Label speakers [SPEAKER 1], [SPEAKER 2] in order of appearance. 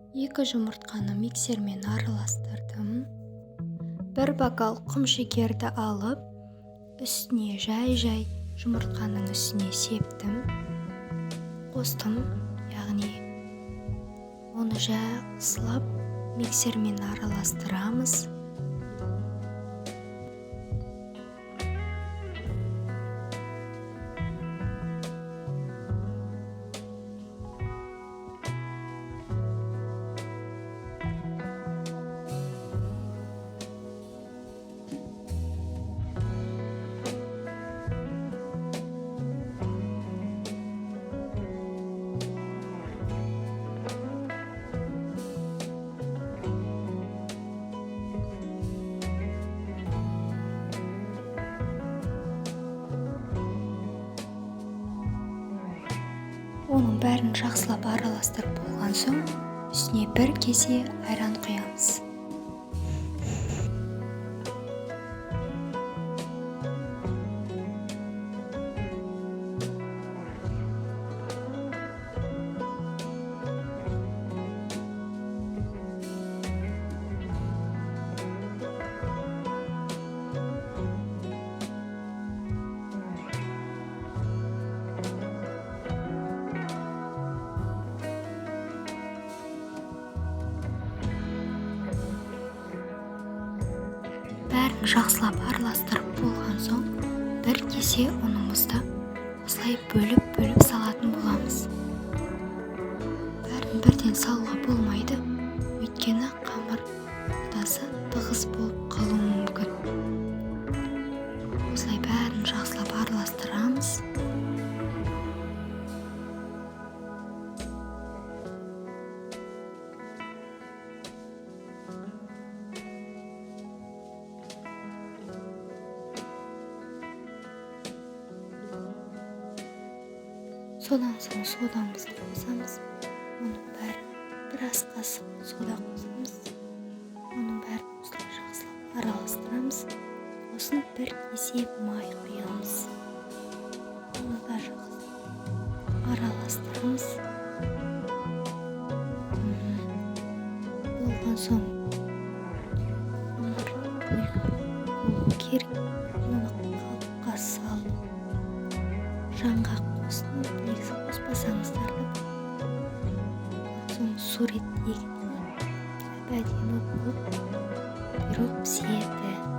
[SPEAKER 1] 2 жұмыртқаны миксермен араластырдым. 1 бокал құмшекерді алып, үстіне жай жұмыртқаның үстіне септім. Қостым, яғни оны жақсылап миксермен араластырамыз. Оның бәрін жақсылап араластырып болған соң, үстіне 1 кесе айран құямыз. Бәрін жақсылап араластырып болған соң, 1 кесе ұнымызды осылай бөліп салатын боламыз. Бәрін бірден салуға болмайды, өйткені қамыр ортасы тығыз болып қалуы мүмкін. Осылай бәрін жақсылап араластырамыз. Содан соң содамызды қосамыз. Оның бәрін 1 қасық сода қосамыз. Оның бәрін осылай жақсылап араластырамыз. Сосын 1 кесе май құямыз. Оны да жақсылап араластырамыз. Болған соң қамыр болу керек. Оны қапқа салып жаңғақ қостым. Негізі қоспасаңыздар да соң сурет егін әдемі болып пирог піседі.